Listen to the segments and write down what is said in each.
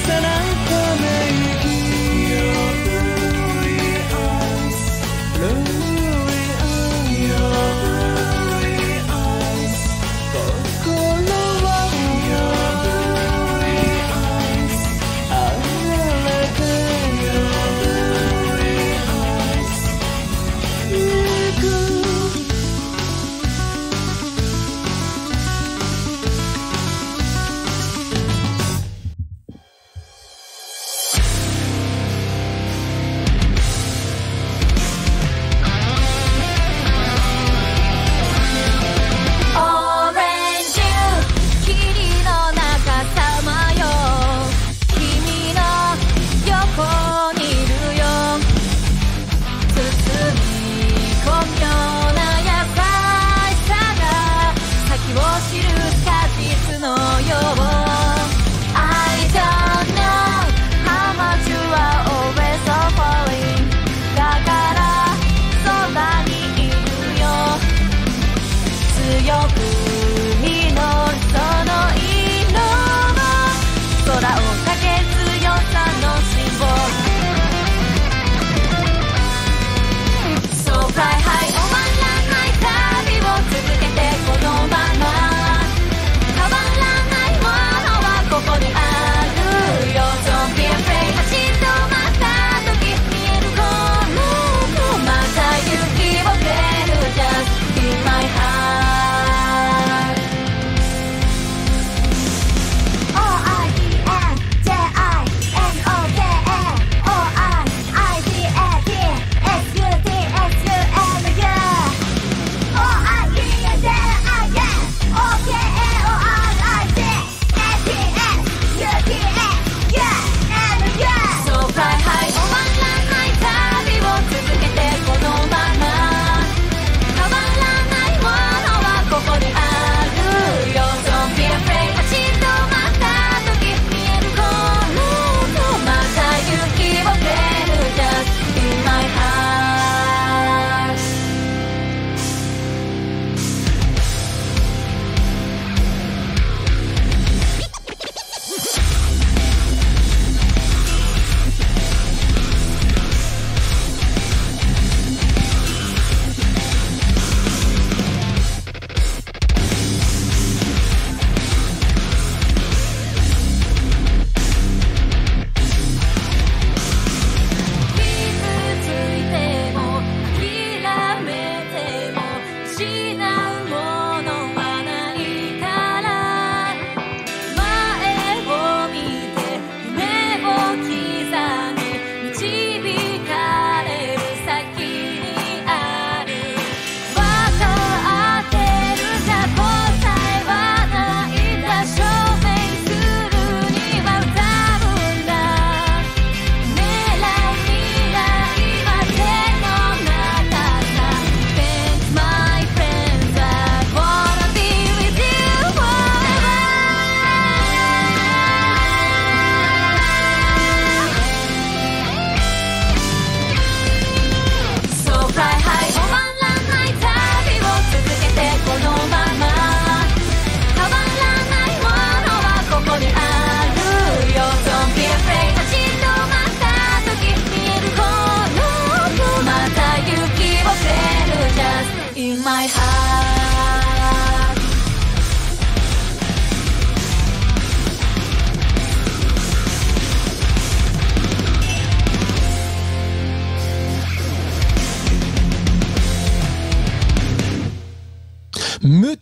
さなため息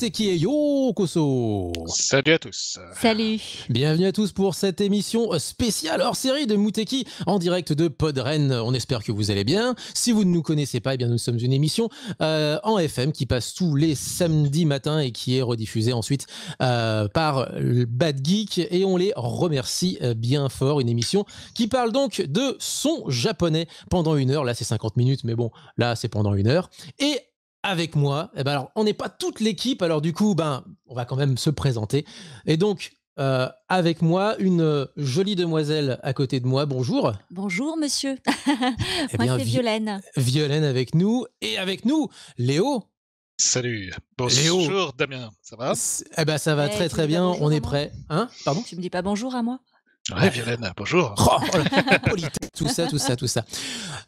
Muteki et Yokoso. Salut à tous. Salut. Bienvenue à tous pour cette émission spéciale hors série de Muteki en direct de Podren. On espère que vous allez bien. Si vous ne nous connaissez pas, eh bien nous sommes une émission en FM qui passe tous les samedis matins et qui est rediffusée ensuite par Bad Geek, et on les remercie bien fort. Une émission qui parle donc de son japonais pendant 1 heure. Là c'est 50 minutes, mais bon, là c'est pendant 1 heure. Et avec moi, eh ben alors, on n'est pas toute l'équipe, alors du coup, on va quand même se présenter. Et donc, avec moi, une jolie demoiselle à côté de moi. Bonjour. Bonjour, monsieur. Eh Moi, bien, c'est Violaine. Violaine avec nous. Et avec nous, Léo. Salut. Bonjour, Damien. Ça va? Eh ben, ça va très très bien. On est prêt. Hein? Pardon? Tu me dis pas bonjour à moi? Ouais, Violaine, bonjour. Politesse, tout ça.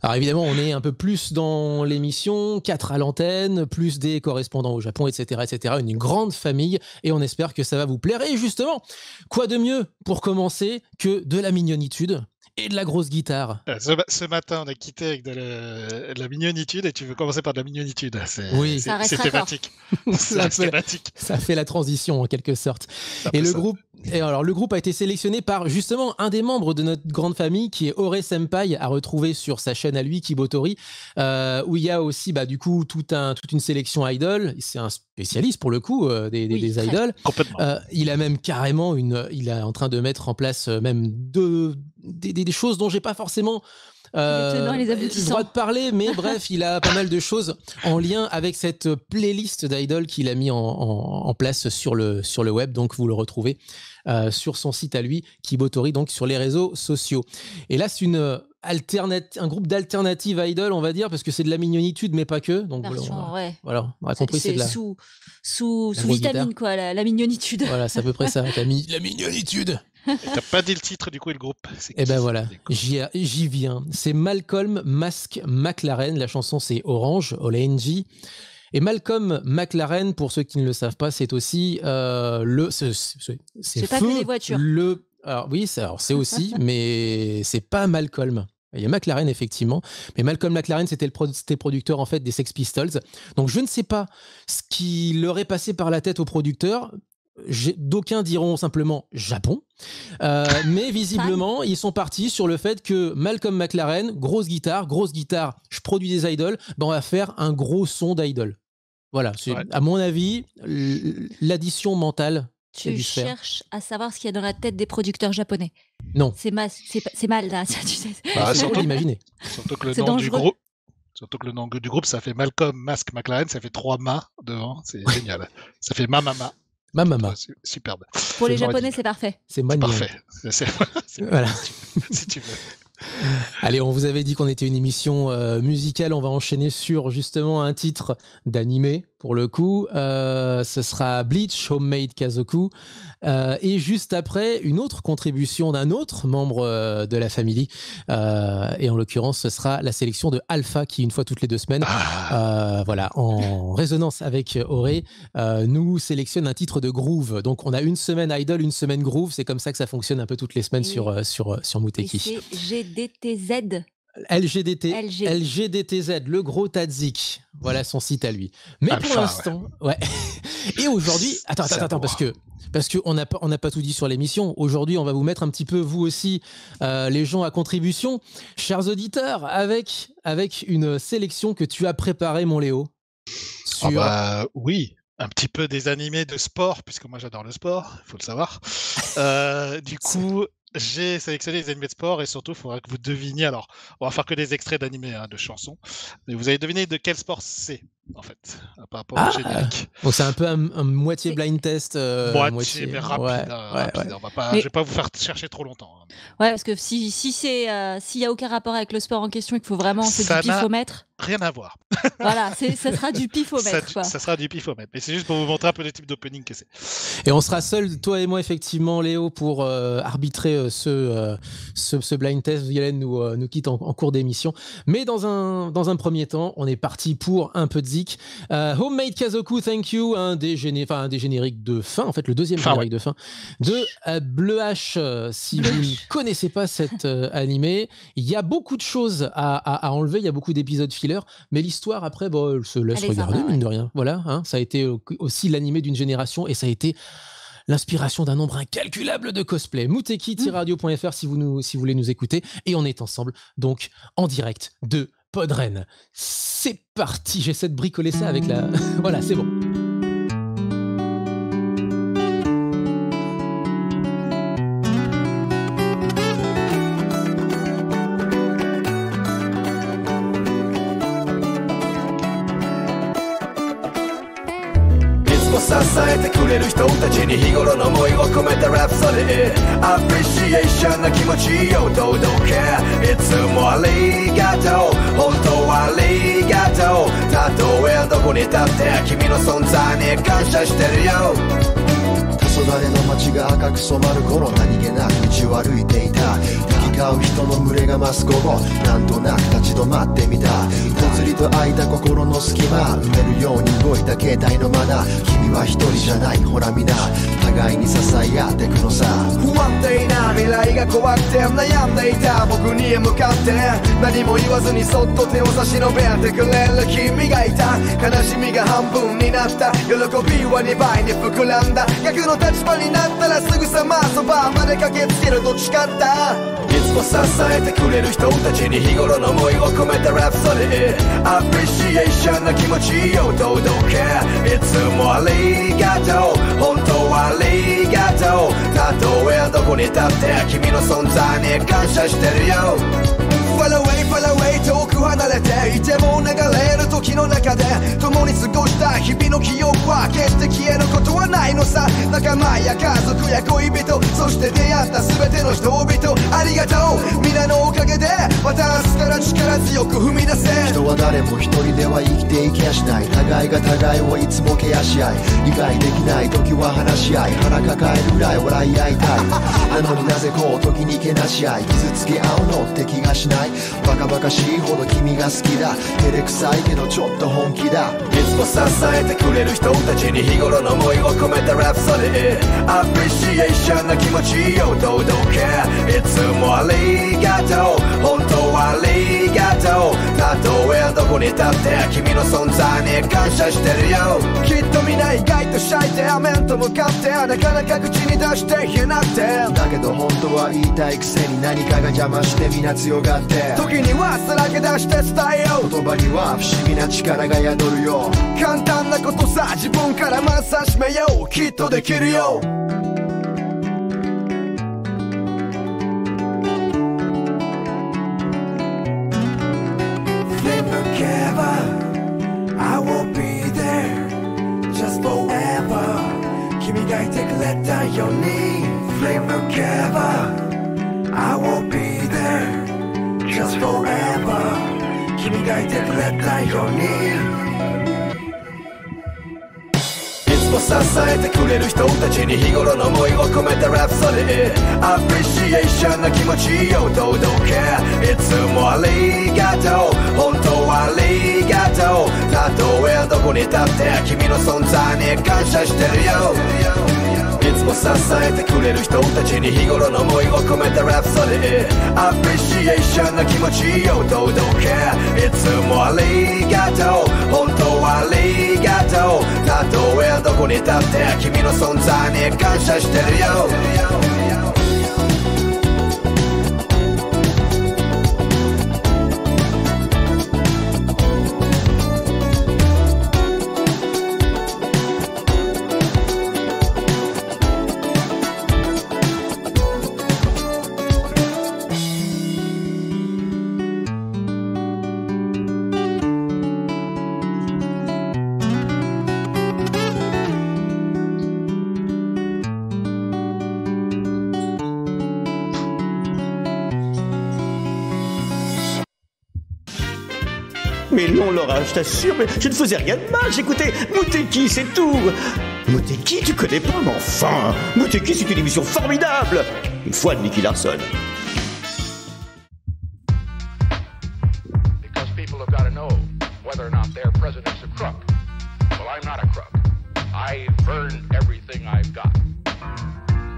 Alors évidemment, on est un peu plus dans l'émission, 4 à l'antenne, plus des correspondants au Japon, etc., une grande famille, et on espère que ça va vous plaire. Et justement, quoi de mieux pour commencer que de la mignonitude et de la grosse guitare. Ce matin, on a quitté avec de la mignonitude et tu veux commencer par de la mignonitude. Oui, c'est thématique. Ça fait la transition en quelque sorte. Et le groupe a été sélectionné par justement un des membres de notre grande famille qui est Ore Senpai, à retrouver sur sa chaîne à lui, Kibotori, où il y a aussi du coup toute une sélection idol. C'est un spécialiste pour le coup des idols. Complètement. Il a même carrément il est en train de mettre en place même des choses dont j'ai pas forcément le droit de parler, mais bref, il a pas mal de choses en lien avec cette playlist d'idoles qu'il a mis en place sur le web. Donc vous le retrouvez sur son site à lui, Kibotori, donc sur les réseaux sociaux. Et là, c'est un groupe d'alternative idol, on va dire, parce que c'est de la mignonitude, mais pas que. Donc voilà, on a compris, c'est de la sous vitamine, quoi, la mignonitude. Voilà, c'est à peu près ça, la mignonitude. T'as pas dit le titre du coup et le groupe. Et ben voilà, j'y viens. C'est Malcolm Mask McLaren. La chanson c'est Orange. Et Malcolm McLaren, pour ceux qui ne le savent pas, c'est aussi c'est pas que les voitures. Alors oui, c'est aussi, mais c'est pas Malcolm. Il y a McLaren effectivement, mais Malcolm McLaren c'était le producteur en fait des Sex Pistols. Donc je ne sais pas ce qui leur est passé par la tête au producteur. D'aucuns diront simplement Japon, mais visiblement ils sont partis sur le fait que Malcolm McLaren, grosse guitare, je produis des idoles, on va faire un gros son d'idol. Voilà, c'est à mon avis l'addition mentale. Tu cherches à savoir ce qu'il y a dans la tête des producteurs japonais. Non. C'est mal là, tu sais. Surtout l'imaginer. Surtout que le nom du groupe, ça fait Malcolm Mask McLaren, ça fait 3 mâts devant, c'est génial. Ça fait Mamama. Mamama. Superbe. Pour les Japonais, c'est parfait. C'est magnifique. Parfait. Voilà. Si tu veux. Allez, on vous avait dit qu'on était une émission musicale. On va enchaîner sur justement un titre d'animé. Pour le coup, ce sera Bleach, Homemade Kazoku. Et juste après, une autre contribution d'un autre membre de la famille. Et en l'occurrence, ce sera la sélection de Alpha qui, une fois toutes les 2 semaines, voilà, en résonance avec Ore, nous sélectionne un titre de groove. Donc, on a une semaine idol, une semaine groove. C'est comme ça que ça fonctionne un peu toutes les semaines sur Muteki. Et c'est GDTZ. LGDTZ, le gros Tadzik. Voilà son site à lui. Mais Alpha, pour l'instant, ouais. Et aujourd'hui, attends, parce que on n'a pas tout dit sur l'émission. Aujourd'hui, on va vous mettre un petit peu, vous aussi, les gens à contribution, chers auditeurs, avec une sélection que tu as préparée, mon Léo. Oui. Un petit peu des animés de sport, puisque moi j'adore le sport, il faut le savoir. Du coup, j'ai sélectionné les animés de sport et surtout, il faudra que vous deviniez. Alors, on va faire que des extraits d'animés, de chansons. Mais vous allez deviner de quel sport c'est, en fait, par rapport au générique. Bon, c'est un peu un moitié blind test. Moitié, mais rapide. Rapide. Je ne vais pas vous faire chercher trop longtemps. Ouais, parce que s'il y a aucun rapport avec le sport en question et qu'il faut vraiment du pifomètre. Rien à voir. Voilà, ça sera du pifomètre. Ça sera du pifomètre. Mais c'est juste pour vous montrer un peu le type d'opening que c'est. Et on sera seuls, toi et moi, effectivement, Léo, pour arbitrer ce blind test. Violaine nous quitte en cours d'émission. Mais dans un premier temps, on est parti pour un peu de zik. Homemade Kazoku, Thank You, un des génériques de fin, en fait, le deuxième générique de fin de Bleu H. Si vous ne connaissez pas cet animé, il y a beaucoup de choses à enlever, il y a beaucoup d'épisodes fillers, mais l'histoire, après, elle se laisse regarder, mine de rien. Voilà, hein, ça a été aussi l'animé d'une génération et ça a été l'inspiration d'un nombre incalculable de cosplays. Muteki-radio.fr si vous voulez nous écouter. Et on est ensemble, donc, en direct de Podren. C'est parti, j'essaie de bricoler ça avec la... Voilà, c'est bon.支えてくれる人たちに日頃の思いを込めたラプソディアプリシエーションな気持ちを届けいつもありがとう本当はありがとうたとえどこに立って君の存在に感謝してるよ黄昏の街が赤く染まる頃、何気なく道を歩いていた。行き交う人の群れが増す午後、なんとなく立ち止まってみた。ぽつりと開いた心の隙間、埋めるように動いた携帯のマナー。君は一人じゃない、ほら皆互いに支え合ってくのさ。不安定な未来が怖くて悩んでいた僕に向かって、何も言わずにそっと手を差し伸べてくれる君がいた。悲しみが半分になった、喜びは2倍に膨らんだ。逆の立場になったらすぐさまそばまで駆けつけると誓った。いつも支えてくれる人たちに日頃の思いを込めたラプソディ。アプリシエーションな気持ちを届け、いつもありがとう、本当はありがとう。たとえどこに立って君の存在に感謝してるよ。Far away, far away 遠く離れていても流れる時の中で共に過ごした日々の記憶は決して消えることはないのさ。仲間や家族や恋人、そして出会った全ての人々、ありがとう皆のおかげでまた明日から力強く踏み出せ。人は誰も一人では生きていけやしない。互いが互いをいつもケアし合い、理解できない時は話し合い、腹抱えるぐらい笑い合いたい。なのになぜこう時にけなし合い、傷つけ合うのって気がしない。バカバカしいほど君が好きだ。照れくさいけどちょっと本気だ。いつも支えてくれる人たちに日頃の思いを込めたラプソディ。アプリシエーションな気持ちを届け、いつもありがとう、本当はありがとう。たとえどこに立って君の存在に感謝してるよ。きっと皆意外とシャイで面と向かってなかなか口に出して言えなくて、だけど本当は言いたいくせに何かが邪魔して皆強がって、時にはさらけ出して伝えよう。言葉には不思議な力が宿るよ。簡単なことさ、自分からまず始めよう。きっとできるよ。I will be there just forever 君がいてくれたように Flame together I will be there just forever 君がいてくれたようにいつも支えてくれる人たちに日頃の思いを込めたラプソディ。アプリシエーションな気持ちを届け、いつもありがとう、本当はありがとう。たとえどこに立って君の存在に感謝してるよ。いつも支えてくれる人たちに日頃の思いを込めたラプソディ。アプリシエーションな気持ちを届け、いつもありがとう、本当はありがとう。たとえどこに立って君の存在に感謝してるよ。Mais non, Laura, je t'assure, mais je ne faisais rien de mal, j'écoutais Muteki, c'est tout. Muteki, tu connais pas, mais enfin, Muteki, c'est une émission formidable. Une fois de Nicky Larson. Because people have got to know whether or not their president's a crook. Well, I'm not a crook. I've earned everything I've got.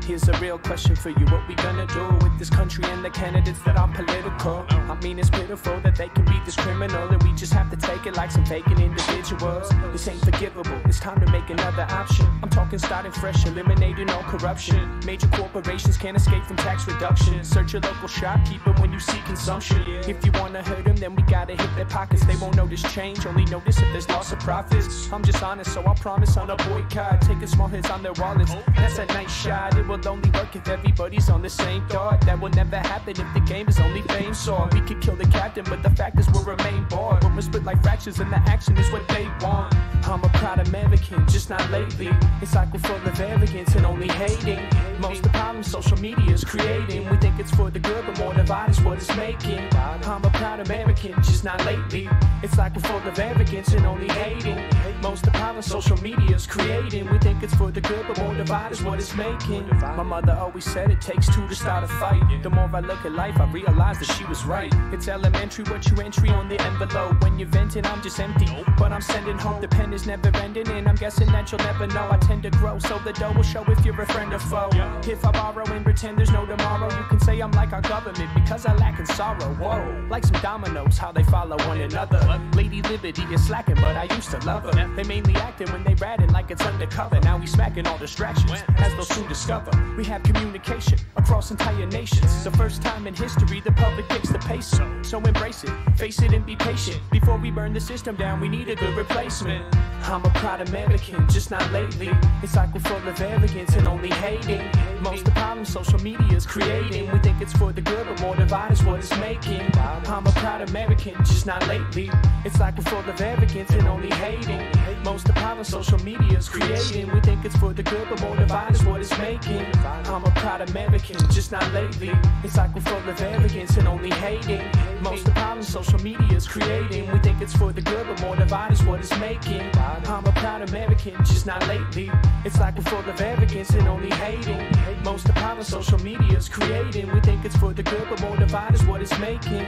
Here's a real question for you. What we gonna do with this country and the candidates that are political? I mean, it's pitiful that they can be this criminal, and we just have to take it like some vacant individuals. This ain't forgivable. It's time to make another option. I'm talking starting fresh, eliminating all corruption. Major corporations can't escape from tax reduction. Search your local shopkeeper when you see consumption. If you wanna hurt them, then we gotta hit their pockets. They won't notice change, only notice if there's loss of profits. I'm just honest, so I promise on a boycott. Taking small hits on their wallets. That's a nice shot. It will only work if everybody's on the same thought. That will never happen if the game is only fame. So we could kill the captain, but the fact is we'll remain bored. We're split like fractions and the action is what they want. I'm a proud American, just not lately. It's like we're full of arrogance and only hating. Most of the problem problems social media is creating. We think it's for the good, but more divide is what it's making. I'm a proud American, just not lately. It's like we're full of arrogance and only hating. Most of the problems social media is creating. We think it's for the good, but more divide is what it's making. My mother always said it takes two to start a fight. The more I look at life, I realize that she was right. It's elementary what you entry on the envelope. When you're venting, I'm just empty, but I'm sending home. The pen is never ending, and I'm guessing that you'll never know. I tend to grow, so the dough will show if you're a friend or foe. If I borrow and pretend there's no tomorrow, you can say I'm like our government because I lack in sorrow. Whoa, like some dominoes, how they follow one another. Lady Liberty is slacking, but I used to love her. They mainly acting when they ratting like it's undercover. Now we smacking all distractions, as they'll soon discover. We have communication across entire nations. The first time in history the public picks the pace. So embrace it, face it and be patient. Before we burn the system down, we need a good replacement. I'm a proud American, just not lately. It's like we're full of arrogance and only hating. Most of the problems social media is creating. We think it's for the good, but more divide is what it's making. I'm a proud American, just not lately. It's like we're full of arrogance and only hating. Most of the problems social media is creating. We think it's for the good, but more divide is what it's making. I'm a proud American, just not lately. It's like we're full of arrogance and only hating. Most of the problems social media is creating. We think it's for the good, but more divide is what it's making. I'm a proud American, just not lately. It's like we're full of arrogance and only hating. Most of the problems social media is creating. We think it's for the good, but more divide is what it's making.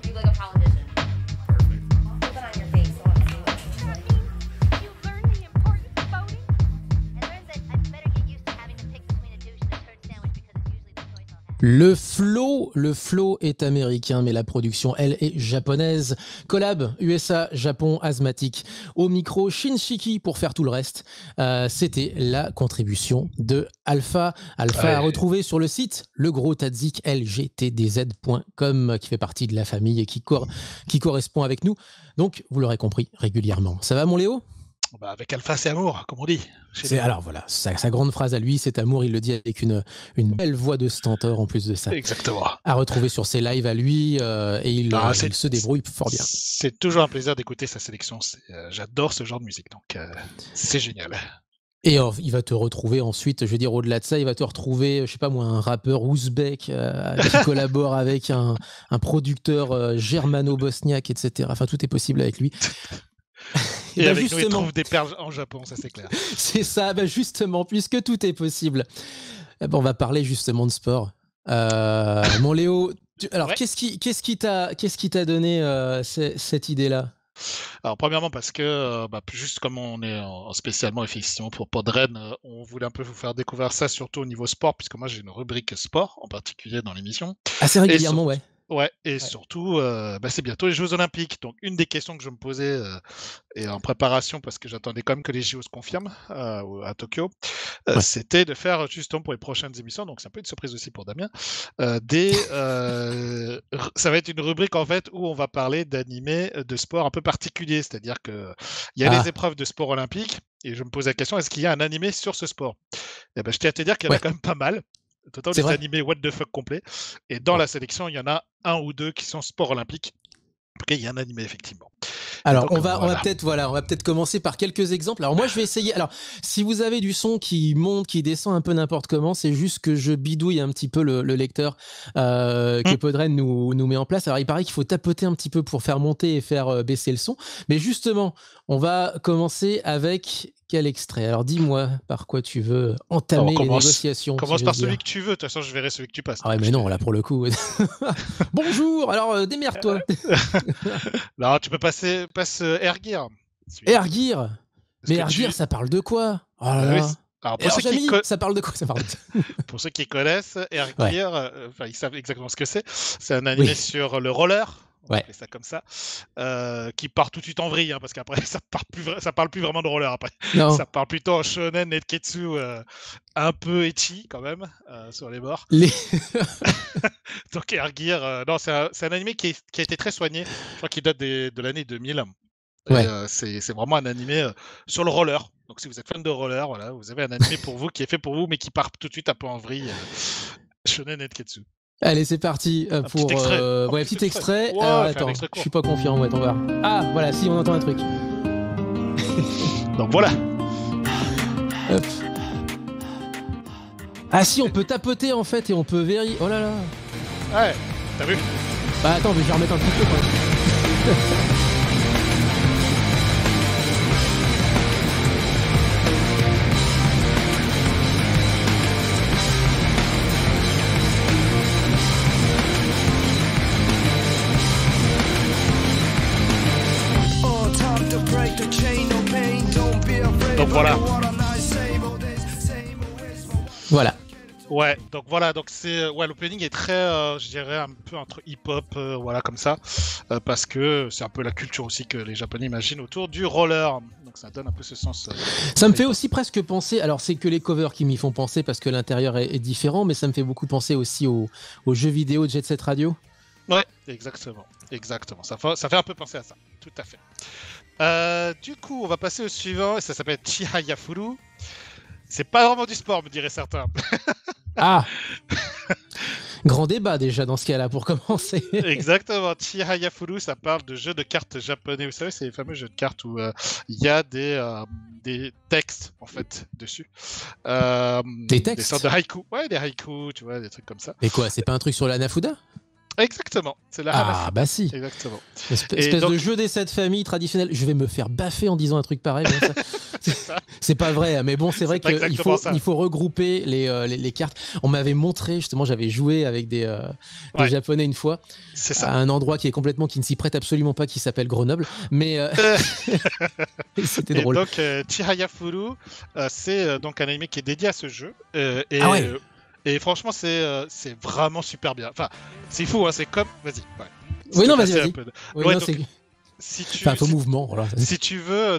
You like a politician. Perfect. Put it on your face. You learned the importance of voting? I learned that I'd better get used to having to pick between a douche and a turd sandwich because it's usually the choice I'll have. Le flow est américain, mais la production, elle, est japonaise. Collab, USA, Japon, asthmatique. Au micro, Shinshiki pour faire tout le reste. C'était la contribution de Alpha. Alpha à retrouver sur le site legrosstadzik.lgtdz.com qui fait partie de la famille et qui correspond avec nous. Donc, vous l'aurez compris, régulièrement. Ça va, mon Léo ? Bah avec Alpha, c'est amour, comme on dit. Alors voilà, sa grande phrase à lui, c'est amour, il le dit avec une belle voix de stentor en plus de ça. Exactement. À retrouver sur ses lives à lui, et il se débrouille fort bien. C'est toujours un plaisir d'écouter sa sélection, j'adore ce genre de musique, donc c'est génial. Et il va te retrouver ensuite, je veux dire, au-delà de ça, il va te retrouver, je sais pas moi, un rappeur ouzbek qui collabore avec un producteur germano-bosniaque, etc. Enfin, tout est possible avec lui. Et avec nous, il trouve des perles en Japon, ça c'est clair. C'est ça, justement, puisque tout est possible. On va parler justement de sport. Mon Léo, alors qu'est-ce qui t'a donné cette idée-là ? Alors premièrement parce que juste comme on est spécialement effectivement pour Podren, on voulait un peu vous faire découvrir ça surtout au niveau sport, puisque moi j'ai une rubrique sport en particulier dans l'émission. Assez régulièrement, ouais. Ouais, et surtout, c'est bientôt les Jeux Olympiques. Donc, une des questions que je me posais et en préparation, parce que j'attendais quand même que les JO se confirment à Tokyo, c'était de faire justement pour les prochaines émissions, donc c'est un peu une surprise aussi pour Damien, ça va être une rubrique en fait où on va parler d'animés de sport un peu particulier, c'est-à-dire qu'il y a les épreuves de sport olympique, et je me pose la question, est-ce qu'il y a un animé sur ce sport ? Et je tiens à te dire qu'il y en a quand même pas mal. Total, des animés what the fuck complet. Et dans la sélection, il y en a un ou deux qui sont sport olympique. Après, il y a un animé, effectivement. Alors, donc, on va peut-être commencer par quelques exemples. Alors, moi, je vais essayer. Alors, si vous avez du son qui monte, qui descend un peu n'importe comment, c'est juste que je bidouille un petit peu le lecteur que Podren nous met en place. Alors, il paraît qu'il faut tapoter un petit peu pour faire monter et faire baisser le son. Mais justement, on va commencer avec quel extrait ? Alors, dis-moi par quoi tu veux entamer les négociations. Commence par celui que tu veux. De toute façon, je verrai celui que tu passes. Ah ouais, mais non, là, pour le coup. Bonjour, alors démerde-toi. Non, tu peux passe Air Gear. Air Gear ? Mais Air Gear, ça parle de quoi ? Oh là là. Alors, ça parle de quoi ? Pour ceux qui connaissent, Air Gear, ils savent exactement ce que c'est. C'est un animé sur le roller. On va appeler ça comme ça, qui part tout de suite en vrille, parce qu'après ça parle plus vraiment de roller après. Non. Ça parle plutôt en shonen et ketsu, un peu ecchi quand même sur les bords. Donc Air Gear, non, c'est un animé qui a été très soigné. Je crois qu'il date de l'année 2000. Ouais. C'est vraiment un animé sur le roller. Donc si vous êtes fan de roller, voilà, vous avez un animé pour vous qui est fait pour vous, mais qui part tout de suite un peu en vrille. Shonen et ketsu. Allez, c'est parti pour petit extrait. Attends, je suis pas confiant, on va voir. Ah, voilà, si on entend un truc. Donc voilà. Hop. Ah si, on peut tapoter en fait et on peut vérifier. Oh là là. Ouais, t'as vu? Bah attends, mais je vais remettre un petit peu quand même. Donc voilà. Voilà. Ouais, donc c'est l'opening est très, je dirais un peu entre hip-hop, voilà comme ça, parce que c'est un peu la culture aussi que les Japonais imaginent autour du roller. Donc ça donne un peu ce sens. Ça me fait aussi presque penser. Alors c'est que les covers qui m'y font penser parce que l'intérieur est différent, mais ça me fait beaucoup penser aussi aux jeux vidéo de Jet Set Radio. Ouais, exactement. Ça fait un peu penser à ça, tout à fait. Du coup, on va passer au suivant. Ça s'appelle Chihaya Furu. C'est pas vraiment du sport, me diraient certains. Ah. Grand débat déjà dans ce cas-là pour commencer. Exactement. Chihaya Furu, ça parle de jeux de cartes japonais. Vous savez, c'est les fameux jeux de cartes où il y a des textes en fait dessus. Des textes. Des sortes de haïkus. Ouais, des haïkus, tu vois, des trucs comme ça. Mais quoi, c'est pas un truc sur la Hanafuda? Exactement. C'est la Ah Hanafuda. bah si. Exactement. Espèce donc... de jeu des 7 familles traditionnelles. Je vais me faire baffer en disant un truc pareil. C'est pas vrai, mais bon, c'est vrai qu'il faut regrouper les cartes. On m'avait montré, justement, j'avais joué avec des Japonais une fois, à un endroit qui ne s'y prête absolument pas, qui s'appelle Grenoble, mais c'était drôle. Et donc, Chihaya Furu, c'est donc un anime qui est dédié à ce jeu. Et franchement, c'est vraiment super bien. Enfin, c'est fou, hein, c'est comme... Vas-y. Ouais. Oui, non, vas-y. Oui, non, si tu, un faux mouvement. Voilà. Si tu veux,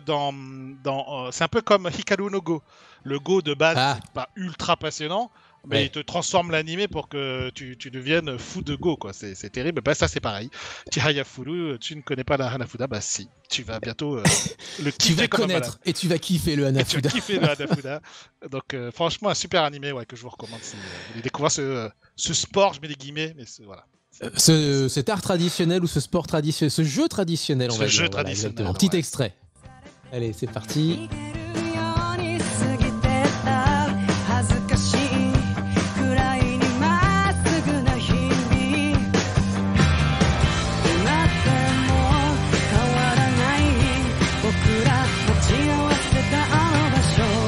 c'est un peu comme Hikaru no Go. Le Go de base, c'est pas ultra passionnant, mais il te transforme l'animé pour que tu deviennes fou de Go, quoi. C'est terrible. Bah, ça, c'est pareil. Chihaya Furu, tu ne connais pas la Hanafuda, bah si. Tu vas bientôt le kiffer. Tu vas connaître et tu vas kiffer le Hanafuda. Donc, franchement, un super animé que je vous recommande si vous voulez découvrir ce sport, je mets des guillemets, mais voilà. Cet art traditionnel ou ce sport traditionnel, ce jeu traditionnel, on va dire. Ce jeu traditionnel. Un petit extrait. Allez, c'est parti.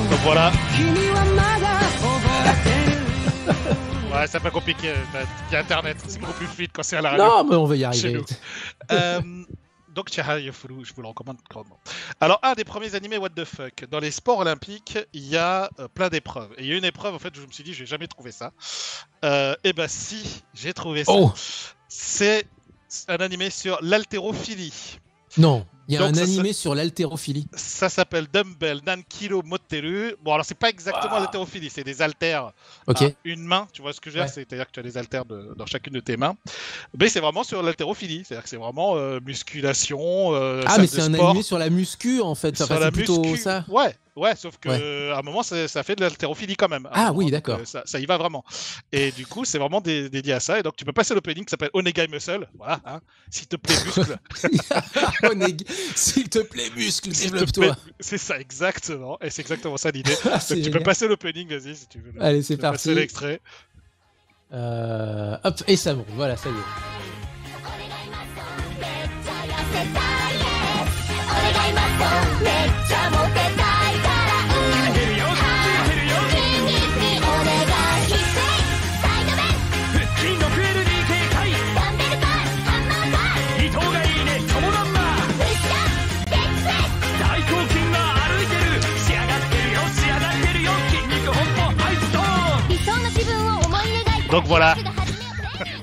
Donc voilà. Ouais, c'est pas compliqué. Il y a Internet, c'est beaucoup plus fluide quand c'est à la radio. Non, mais on va y arriver. Donc, Chihaya Furu, je vous le recommande grandement. Alors, un des premiers animés What the fuck. Dans les sports olympiques, il y a plein d'épreuves. Et il y a une épreuve, en fait, je me suis dit, je vais jamais trouver ça. Et ben si, j'ai trouvé ça. Oh. C'est un animé sur l'haltérophilie. Non, il y a un animé sur l'haltérophilie. Ça s'appelle Dumbbell Nankilo Motteru. Bon, alors c'est pas exactement l'haltérophilie, c'est des haltères à une main, tu vois ce que je veux dire, c'est-à-dire que tu as des haltères dans chacune de tes mains. Mais c'est vraiment sur l'haltérophilie, c'est-à-dire que c'est vraiment musculation. Mais c'est un animé sur la muscu en fait. Sur la plutôt muscu, ça. Ouais, sauf que à un moment ça fait de l'haltérophilie quand même. Oui, d'accord. Ça y va vraiment. Et du coup, c'est vraiment dédié à ça. Et donc tu peux passer l'opening qui s'appelle Onegai Muscle. Voilà, hein. S'il te plaît, muscle. S'il te plaît, muscle, développe-toi. C'est ça, exactement. Et c'est exactement ça l'idée. Donc tu peux passer l'opening, vas-y, si tu veux. Allez, c'est parti. Passer l'extrait. Hop, et ça monte. Voilà, ça y est. Donc voilà.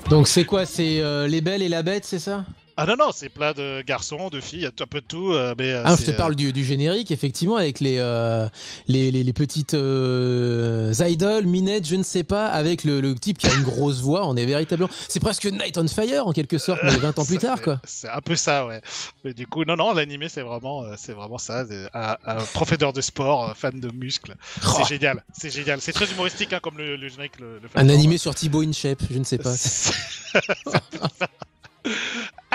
Donc c'est quoi? C'est les belles et la bête, c'est ça? Ah non, c'est plein de garçons, de filles, un peu de tout. Mais, je te parle du générique, effectivement, avec les petites idoles, minettes, je ne sais pas, avec le type qui a une grosse voix. On est véritablement... C'est presque Night on Fire, en quelque sorte, mais 20 ans plus tard, quoi. C'est un peu ça, ouais. Mais du coup, non, l'animé, c'est vraiment ça. Un professeur de sport, fan de muscles. C'est génial. C'est très humoristique, hein, comme le générique le fait. Un animé sur Thibaut InShape, je ne sais pas.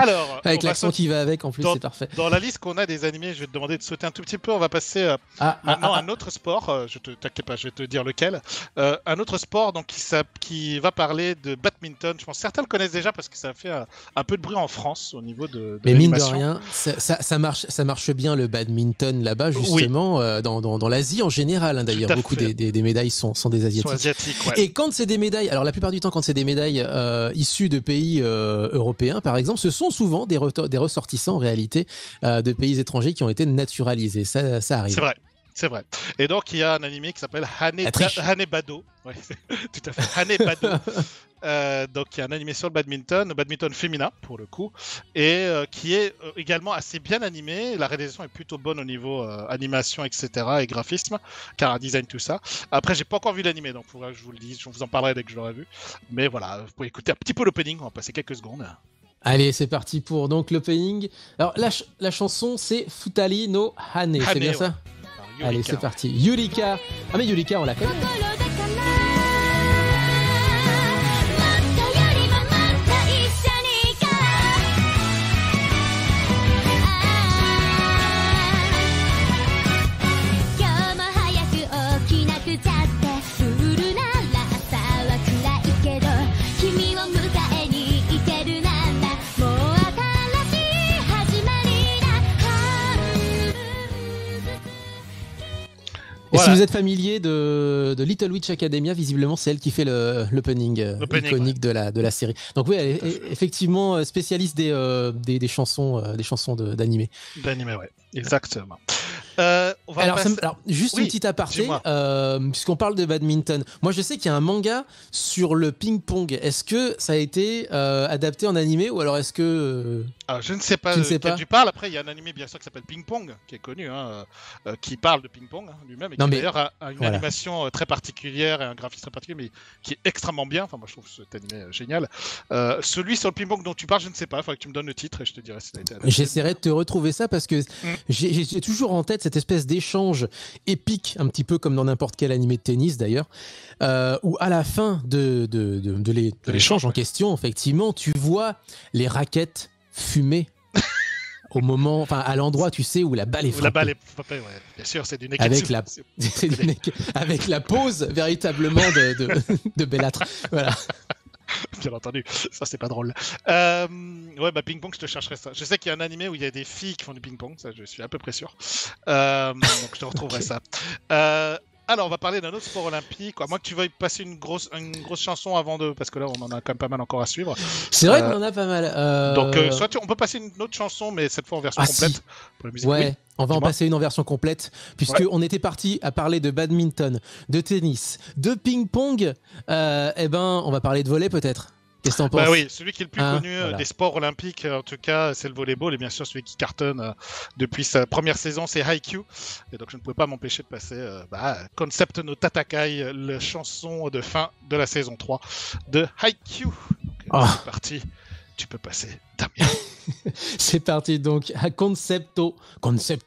Alors, Avec l'accent qui va avec, en plus, c'est parfait. Dans la liste qu'on a des animés, je vais te demander de sauter un tout petit peu. On va passer maintenant à un autre sport. T'inquiète pas, je vais te dire lequel. Un autre sport donc, qui va parler de badminton. Je pense que certains le connaissent déjà parce que ça a fait un peu de bruit en France au niveau de Mais mine de l'animation. rien, ça marche bien le badminton là-bas, justement, dans l'Asie en général. Hein, d'ailleurs, beaucoup des médailles sont des Asiatiques. Ouais. Et quand c'est des médailles, alors la plupart du temps, quand c'est des médailles issues de pays européens, par exemple, ce sont souvent des ressortissants en réalité de pays étrangers qui ont été naturalisés. Ça arrive. C'est vrai. Et donc, il y a un animé qui s'appelle Hanebado. Ouais, tout à fait. Hanebado. Donc, il y a un animé sur le badminton féminin, pour le coup, et qui est également assez bien animé. La réalisation est plutôt bonne au niveau animation, etc., et graphisme, car design, tout ça. Après, j'ai pas encore vu l'animé, donc faudra que je vous le dise. Je vous en parlerai dès que je l'aurai vu. Mais voilà, vous pouvez écouter un petit peu l'opening. On va passer quelques secondes. Allez, c'est parti pour donc l'opening. Alors, la chanson, c'est Futari no Hane, c'est bien ça? Allez, c'est parti. Yurika. Ah, mais Yurika, on la connaît. Et si vous êtes familier de Little Witch Academia, visiblement c'est elle qui fait l'opening iconique de la série. Donc oui, elle est effectivement spécialiste des chansons d'animé. D'animé, ouais, exactement. Alors, juste une petite aparté, puisqu'on parle de badminton. Moi, je sais qu'il y a un manga sur le ping-pong. Est-ce que ça a été adapté en animé ou alors est-ce que... je ne sais pas de quel tu parles. Après, il y a un animé, bien sûr, qui s'appelle Ping Pong, qui est connu, qui parle de ping-pong lui-même, et qui d'ailleurs a une animation très particulière et un graphisme très particulier, mais qui est extrêmement bien. Enfin, moi, je trouve cet animé génial. Celui sur le ping-pong dont tu parles, je ne sais pas. Il faudrait que tu me donnes le titre et je te dirai si ça a été adapté. J'essaierai de te retrouver ça parce que j'ai toujours en tête cette espèce d'échange épique, un petit peu comme dans n'importe quel animé de tennis d'ailleurs, où à la fin de l'échange en question, effectivement, tu vois les raquettes fumer au moment, enfin à l'endroit, tu sais, où la balle est frappée. La balle est frappée, ouais. Bien sûr, c'est du neketsu. Avec la pose véritablement de Bellâtre. Voilà. Bien entendu, ça c'est pas drôle. Ouais, bah ping-pong, je te chercherai ça. Je sais qu'il y a un animé où il y a des filles qui font du ping-pong, ça je suis à peu près sûr. Donc je te retrouverai ça. Alors, on va parler d'un autre sport olympique. À moins que tu veuilles passer une grosse chanson avant de... Parce que là, on en a quand même pas mal encore à suivre. C'est vrai qu'on en a pas mal. Donc, soit on peut passer une autre chanson, mais cette fois en version complète. Pour la musique. Ouais, oui. on va en passer une en version complète. Puisqu'on était parti à parler de badminton, de tennis, de ping-pong. Eh ben, on va parler de volley peut-être. Qu'est-ce que t'en penses ? Bah oui, celui qui est le plus connu des sports olympiques, en tout cas, c'est le volleyball. Et bien sûr, celui qui cartonne depuis sa première saison, c'est Haikyuu. Et donc, je ne pouvais pas m'empêcher de passer Concept no Tatakai, la chanson de fin de la saison 3 de Haikyuu. C'est parti, tu peux passer, Damien. C'est parti donc à Concepto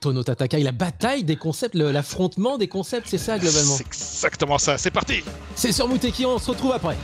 no Tatakai, la bataille des concepts, l'affrontement des concepts, c'est ça globalement. C'est exactement ça, c'est parti. C'est sur Muteki, on se retrouve après.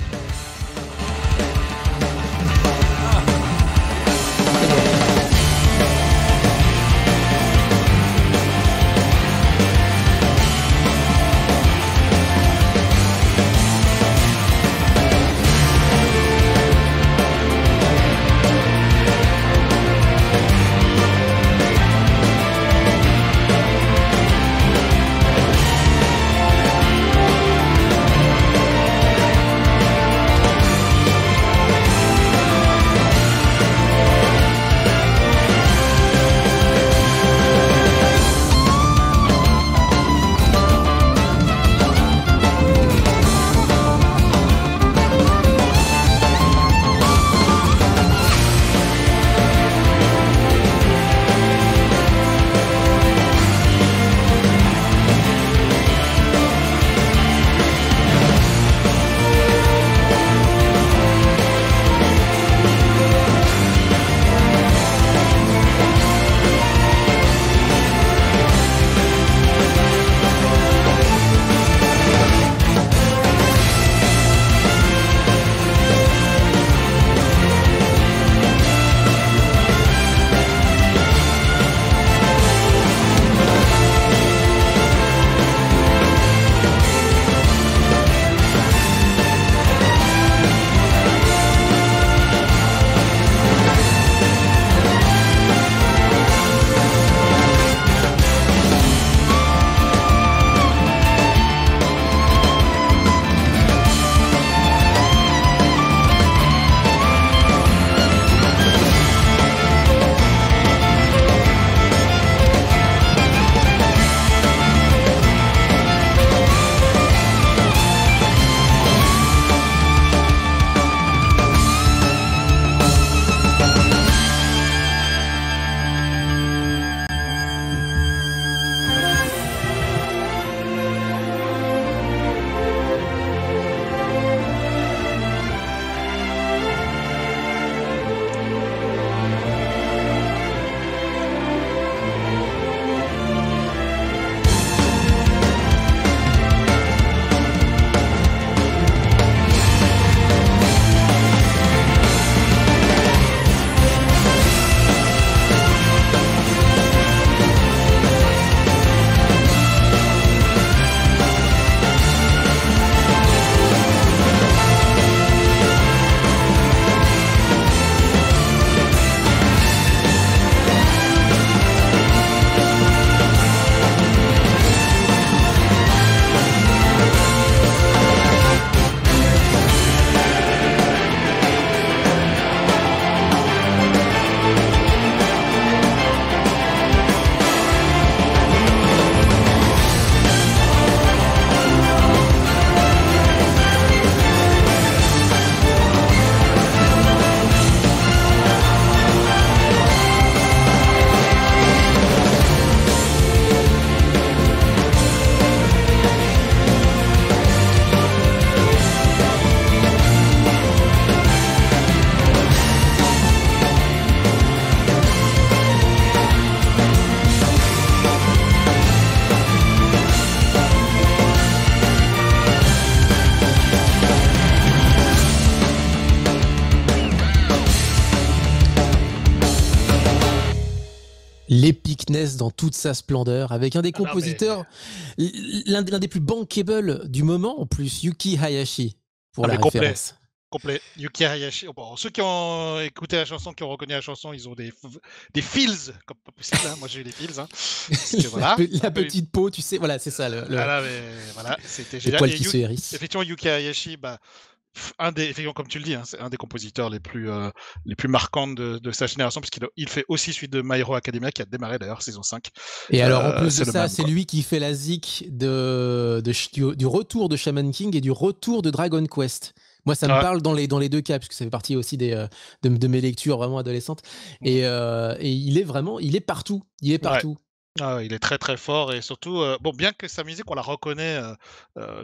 fitness dans toute sa splendeur, avec un des compositeurs, l'un des plus bankable du moment en plus, Yuki Hayashi, pour la référence. Complet. Yuki Hayashi. Bon, ceux qui ont écouté la chanson, qui ont reconnu la chanson, ils ont des feels, comme pas possible. Hein. Moi, j'ai eu des feels. Hein. Que, voilà, la petite peau, tu sais, voilà, c'est ça. Voilà, mais, voilà, c'était les génial. poils qui se hérissent. Effectivement, Yuki Hayashi, effectivement, comme tu le dis, hein, c'est un des compositeurs les plus marquants de sa génération, puisqu'il fait aussi suite de My Hero Academia, qui a démarré d'ailleurs saison 5. Et alors, en plus de ça, c'est lui qui fait la zik du retour de Shaman King et du retour de Dragon Quest. Moi, ça me parle dans les deux cas, puisque ça fait partie aussi de mes lectures vraiment adolescentes. Et il est partout. Il est partout. Ah, il est très très fort et surtout, bien que sa musique, on la reconnaît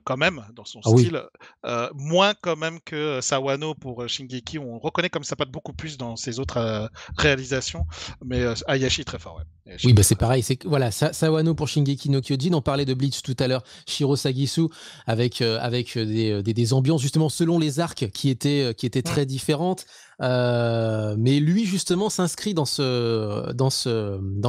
quand même dans son style, moins quand même que Sawano pour Shingeki, on reconnaît comme sa patte beaucoup plus dans ses autres réalisations, mais Hayashi est très fort. Ouais. Oui, c'est pareil. Voilà, Sawano pour Shingeki no Kyojin. On parlait de Bleach tout à l'heure, Shiro Sagisu, avec des ambiances justement selon les arcs qui étaient très différentes. Mais lui justement s'inscrit dans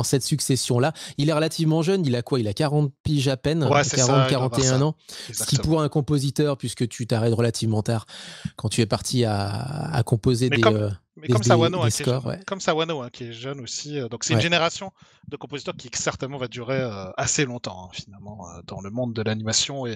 cette succession là. Il est relativement jeune, il a quoi? Il a 40 piges à peine, 41 ans. Ce qui pour un compositeur, puisque tu t'arrêtes relativement tard quand tu es parti à composer comme Sawano, scores, comme Sawano qui est jeune aussi. Donc c'est une génération de compositeurs qui certainement va durer assez longtemps finalement dans le monde de l'animation et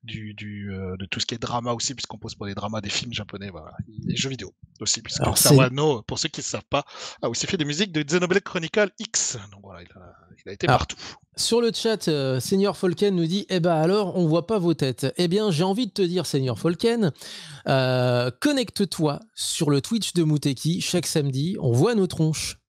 de tout ce qui est drama aussi, puisqu'on pose pour des dramas, des films japonais, voilà, les jeux vidéo aussi, puisque Sawano, pour ceux qui ne savent pas, a aussi fait des musiques de Xenoblade Chronicle X. Donc voilà, il a été partout. Sur le chat, Senior Folken nous dit alors, on voit pas vos têtes. Eh bien, j'ai envie de te dire, Senior Folken, connecte-toi sur le Twitch de Muteki chaque samedi, on voit nos tronches.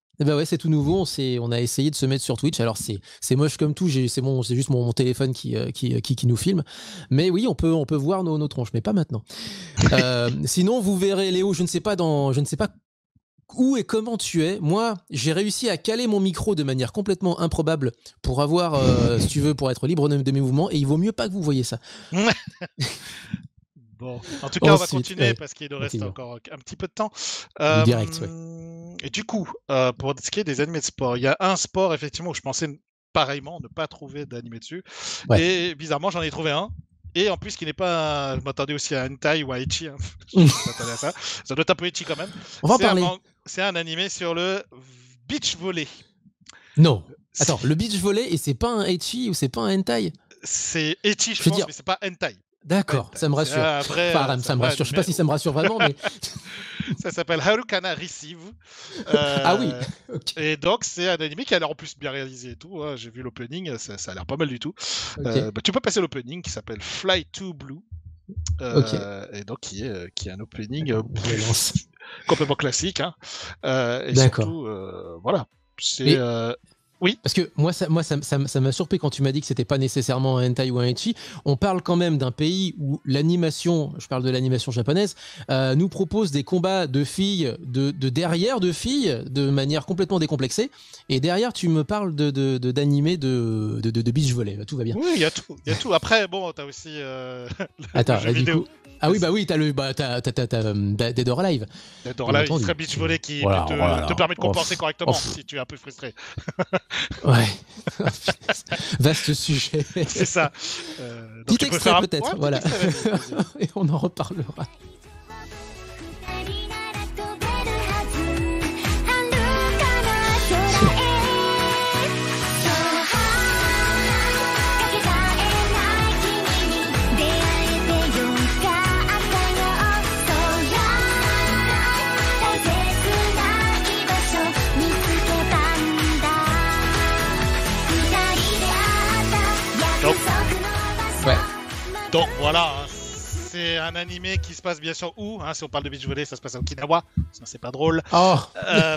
C'est tout nouveau, on a essayé de se mettre sur Twitch. Alors c'est moche comme tout, c'est juste mon téléphone qui nous filme. Mais oui, on peut voir nos tronches, mais pas maintenant. Sinon, vous verrez Léo, je ne sais pas où et comment tu es. Moi, j'ai réussi à caler mon micro de manière complètement improbable pour avoir, si tu veux, pour être libre de mes mouvements. Et il vaut mieux pas que vous voyez ça. Bon, en tout cas, on va continuer parce qu'il nous reste encore un petit peu de temps. Direct, Et du coup, pour ce qui est des animés de sport, il y a un sport effectivement où je pensais pareillement ne pas trouver d'animé dessus. Ouais. Et bizarrement, j'en ai trouvé un. Et en plus, qui n'est pas. Je m'attendais aussi à hentai ou à ecchi. Hein. Je m'attendais à ça. Ça doit être un peu ecchi quand même. On va en parler. C'est un animé sur le beach volley. Non. Attends, le beach volley, et c'est pas un ecchi ou c'est pas un hentai? C'est ecchi, je pense, mais c'est pas hentai. D'accord, ça me rassure. Ça me rassure. Je sais pas si ça me rassure vraiment, mais. Ça s'appelle Harukana Receive. Ah oui. Okay. Et donc, c'est un animé qui a l'air en plus bien réalisé et tout. Hein. J'ai vu l'opening, ça a l'air pas mal du tout. Okay. Tu peux passer l'opening qui s'appelle Fly to Blue. Et donc, qui est un opening complètement classique. Hein. Et surtout, voilà. C'est. Oui. Parce que moi, ça m'a surpris quand tu m'as dit que c'était pas nécessairement un hentai ou un ecchi. On parle quand même d'un pays où l'animation, je parle de l'animation japonaise, nous propose des combats de filles, de derrière de filles, de manière complètement décomplexée. Et derrière, tu me parles d'animé de beach volley. Tout va bien. Oui, il y a tout. Après, bon, t'as aussi Attends, le jeu vidéo. Ah oui, t'as Dead or Alive. Dead or Alive, très beach volley qui te permet de compenser correctement si tu es un peu frustré. Ouais. Vaste sujet. C'est ça. Petit extrait peut-être, voilà. Et on en reparlera. Donc voilà, c'est un animé qui se passe bien sûr où si on parle de beach volley, ça se passe à Okinawa, ça c'est pas drôle,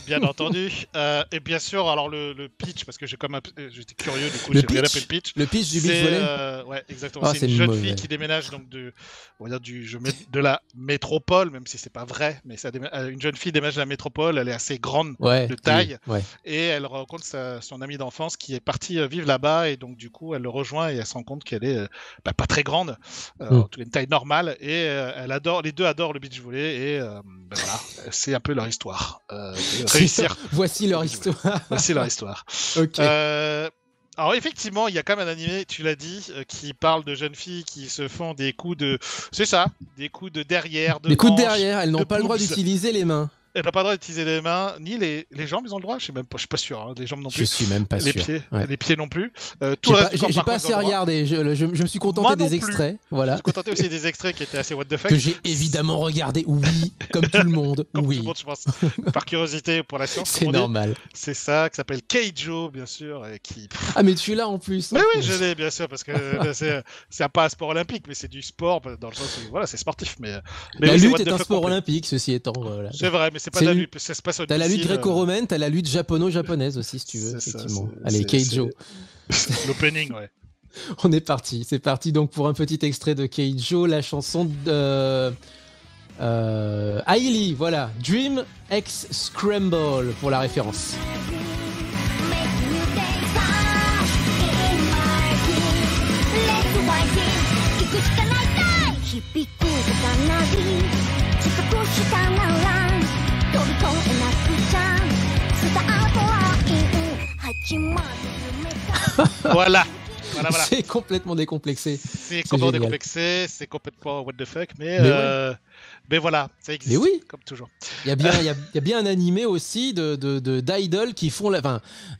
bien entendu. Et bien sûr, alors le pitch, parce que j'étais curieux, du coup j'ai regardé le pitch. Le pitch du beach volley. Ouais, exactement. C'est une jeune fille qui déménage donc de la métropole, même si c'est pas vrai, mais une jeune fille déménage de la métropole, elle est assez grande de taille, et elle rencontre son amie d'enfance qui est partie vivre là-bas, et donc du coup elle le rejoint et elle se rend compte qu'elle est pas très grande, en tout cas une taille normale. mal et les deux adorent le beach volley et voilà, c'est un peu leur histoire. Réussir. Voici leur histoire. Voici leur histoire. Ok. Alors effectivement, il y a quand même un animé, tu l'as dit, qui parle de jeunes filles qui se font des coups de... C'est ça, des coups de derrière, de Des coups de hanche, derrière, elles n'ont de pas le droit boobs. d'utiliser les mains. Elle n'a pas le droit d'utiliser les mains, ni les jambes, ils ont le droit. Je suis pas sûr. Hein. Les jambes non Je plus. suis même pas les sûr. pieds, Ouais. les pieds non plus. Tout le reste du corps, J'ai par pas contre, assez ils ont le droit. regardé. Je me suis contenté Moi non des plus. extraits. Je Voilà. me suis contenté aussi des extraits qui étaient assez what the fuck. Que j'ai évidemment regardé. Oui, comme tout le monde. Comme Oui. tout le monde, je pense. Par curiosité pour la science. C'est comme on dit. normal. C'est ça, qui s'appelle Keijo, bien sûr. Et qui... Ah, mais tu l'as en plus. Mais oui, je l'ai, bien sûr, parce que c'est pas un sport olympique, mais c'est du sport, dans le sens où voilà, c'est sportif. Mais La oui, c'est lutte what est the un fuck sport complet. olympique, ceci étant. Voilà. C'est vrai, mais c'est pas C'est de la une- lutte. Ça se passe au T'as la lutte domicile, gréco-romaine, t'as la lutte japono-japonaise aussi, si tu veux, C'est ça, effectivement. c'est- Allez, c'est- Keijo. L'opening, ouais. On est parti. C'est parti donc pour un petit extrait de Keijo, la chanson de Hailey, voilà. Dream X Scramble pour la référence. Voilà. Voilà. C'est complètement décomplexé. C'est complètement génial. décomplexé, c'est complètement what the fuck, mais Mais voilà, ça existe. Mais oui. Comme toujours. Il y a bien un animé aussi d'idoles qui font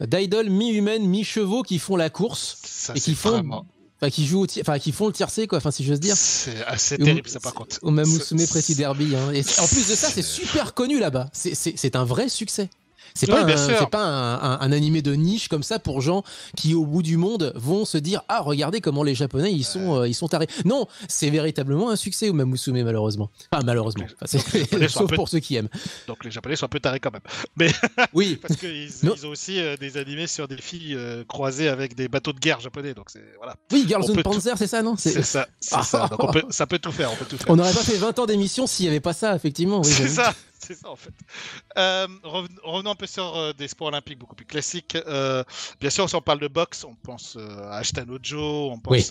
d'idoles mi-humaines, mi-chevaux qui font la course Ça, et qui c'est font vraiment- qui jouent qui font le tiercé quoi, si j'ose dire. C'est assez Et terrible, ça, par contre. Au Mamusume C'est- Pretty Derby. Hein. Et en plus de ça, c'est super connu là-bas. C'est un vrai succès. C'est Oui, pas, bien sûr. c'est pas un animé de niche comme ça pour gens qui, au bout du monde, vont se dire ah regardez comment les Japonais ils sont tarés. Non, c'est véritablement un succès au Mamusume malheureusement. Enfin malheureusement. Donc, Enfin, les Japonais sont un sauf peu- pour ceux qui aiment. Donc les Japonais sont un peu tarés quand même. Mais Oui. parce qu'ils Non. ils ont aussi des animés sur des filles croisées avec des bateaux de guerre japonais. Donc c'est voilà. Oui, Girls On on peut Panzer, c'est ça non C'est ça. C'est ça. Donc ça peut tout faire. On peut tout faire. On n'aurait pas fait 20 ans d'émission s'il n'y avait pas ça, effectivement. Oui, C'est j'avoue. ça, c'est ça en fait. Revenons un peu sur des sports olympiques beaucoup plus classiques. Bien sûr, si on parle de boxe, on pense à Ashitano Joe, on pense Oui.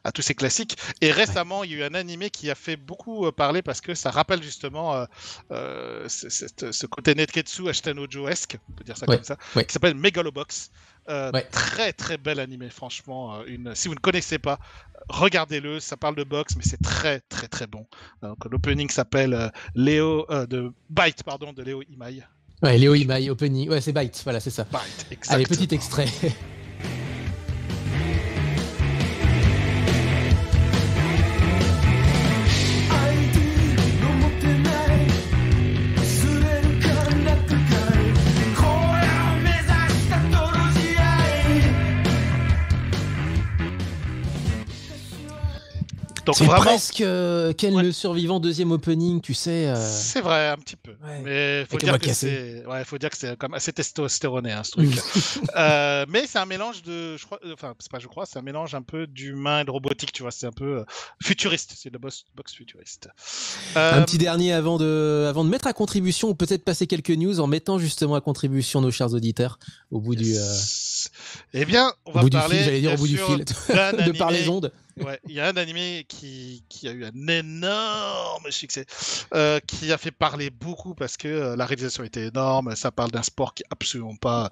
à tous ces classiques. Et récemment, il y a eu un animé qui a fait beaucoup parler parce que ça rappelle justement ce côté Netketsu Ashitano Joe-esque, on peut dire ça Ouais. comme ça, Ouais. qui s'appelle Megalobox. Ouais. Très très bel animé, franchement. Si vous ne connaissez pas, regardez-le. Ça parle de boxe, mais c'est très très très bon. Donc l'opening s'appelle Léo de Bite, pardon, de Léo Imai. Ouais, Léo Imai, opening. Ouais, c'est Byte, voilà, c'est ça. Bite, exact. Allez, petit extrait. Donc C'est vraiment, presque Ken Ouais. le survivant deuxième opening, tu sais. c'est vrai un petit peu. Ouais. Mais faut Avec la dire voix que cassée. faut dire que c'est comme assez testostéroné hein, ce truc. Mais c'est un mélange de, je crois, enfin c'est pas je crois, c'est un mélange un peu d'humain et de robotique, tu vois, c'est un peu futuriste, c'est de la boxe futuriste. Un petit dernier avant de mettre à contribution, ou peut-être passer quelques news en mettant justement à contribution nos chers auditeurs au bout du, Eh bien, on va au bout du parler. fil, j'allais dire au bien bout du sûr, fil, d'un de par les animé. ondes. Ouais, il y a un animé qui a eu un énorme succès, qui a fait parler beaucoup parce que la réalisation était énorme. Ça parle d'un sport qui est absolument pas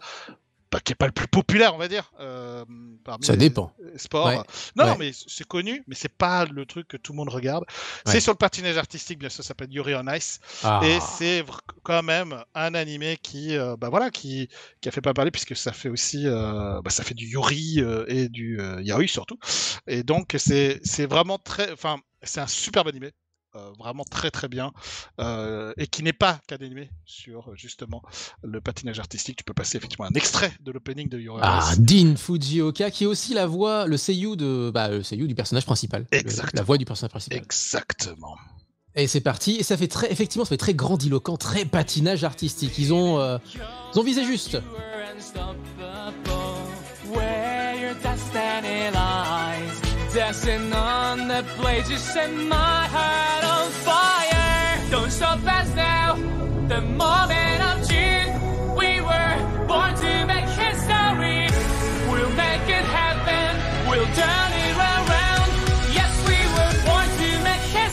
qui est pas le plus populaire, on va dire. Parmi Ça les dépend. sports. Ouais. Non, Ouais. mais c'est connu, mais c'est pas le truc que tout le monde regarde. Ouais. C'est sur le patinage artistique, bien sûr, ça s'appelle Yuri on Ice. Ah. Et c'est quand même un animé qui a fait pas parler puisque ça fait aussi ça fait du Yuri et du Yaoi surtout. Et donc c'est vraiment c'est un superbe animé. Vraiment très très bien et qui n'est pas qu'un animé sur justement le patinage artistique. Tu peux passer effectivement un extrait de l'opening de Yuri on Ah, Ice. Dean Fujioka, qui est aussi la voix, le seiyuu du personnage principal. Exactement. La voix du personnage principal. Exactement. Et c'est parti. Et ça fait effectivement, ça fait très grandiloquent, très patinage artistique. Ils ont visé juste. Dancing on the blade, you set my heart on fire. Don't stop us now, the moment of June. We were born to make history. We'll make it happen, we'll turn it around. Yes, we were born to make history.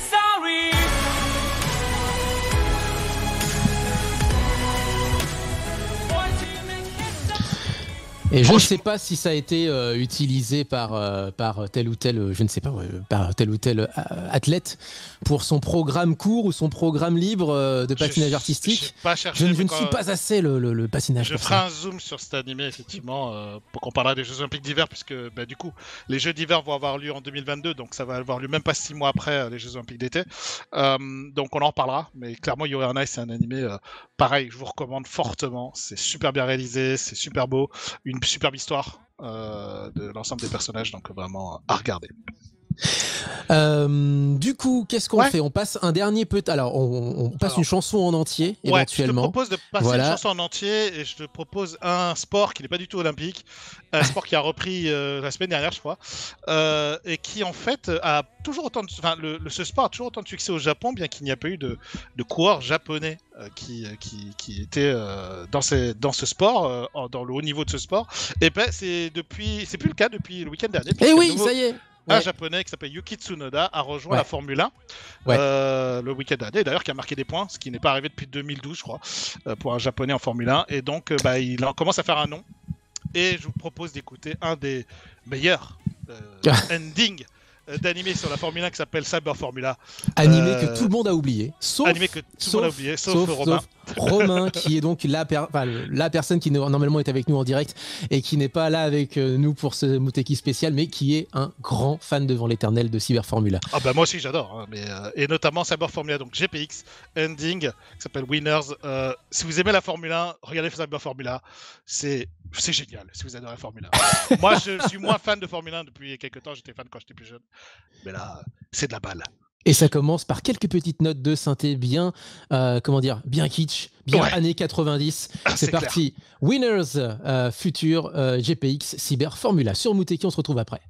Et je ne sais pas si ça a été utilisé par tel ou tel, je ne sais pas, par tel ou tel athlète pour son programme court ou son programme libre de patinage artistique. Je ne suis pas assez le patinage. Je ferai un zoom sur cet animé, effectivement, pour qu'on parlera des Jeux Olympiques d'hiver, puisque du coup, les Jeux d'hiver vont avoir lieu en 2022, donc ça va avoir lieu même pas 6 mois après les Jeux Olympiques d'été. Donc on en reparlera, mais clairement, Yuri on Ice, c'est un animé pareil, je vous recommande fortement. C'est super bien réalisé, c'est super beau, une superbe histoire de l'ensemble des personnages, donc vraiment à regarder. Du coup, qu'est-ce qu'on fait? On passe un dernier alors on passe une chanson en entier éventuellement. Je te propose de passer une chanson en entier et je te propose un sport qui n'est pas du tout olympique, un sport qui a repris la semaine dernière, je crois, et qui en fait a toujours autant ce sport a toujours autant de succès au Japon, bien qu'il n'y a pas eu de coureurs japonais qui étaient dans ce sport, dans le haut niveau de ce sport. Et ben c'est plus le cas depuis le week-end dernier. Et oui, ça y est. Un japonais qui s'appelle Yuki Tsunoda a rejoint la Formule 1 le week-end dernier, d'ailleurs, qui a marqué des points, ce qui n'est pas arrivé depuis 2012, je crois, pour un japonais en Formule 1. Et donc, il commence à faire un nom. Et je vous propose d'écouter un des meilleurs endings d'animé sur la Formule 1 qui s'appelle Cyber Formula. Animé que tout le monde a oublié, sauf Romain. Romain, qui est donc la personne qui normalement est avec nous en direct et qui n'est pas là avec nous pour ce Muteki spécial, mais qui est un grand fan devant l'éternel de Cyber Formula. Ah bah moi aussi j'adore, hein, et notamment Cyber Formula, donc GPX Ending, qui s'appelle Winners. Si vous aimez la Formule 1, regardez Cyber Formula, c'est génial. Si vous adorez la Formule 1, moi je suis moins fan de Formule 1 depuis quelques temps. J'étais fan quand j'étais plus jeune, mais là c'est de la balle. Et ça commence par quelques petites notes de synthé bien, bien kitsch, bien années 90. C'est parti. Clair. Winners, futur GPX Cyber Formula. Sur Muteki, on se retrouve après.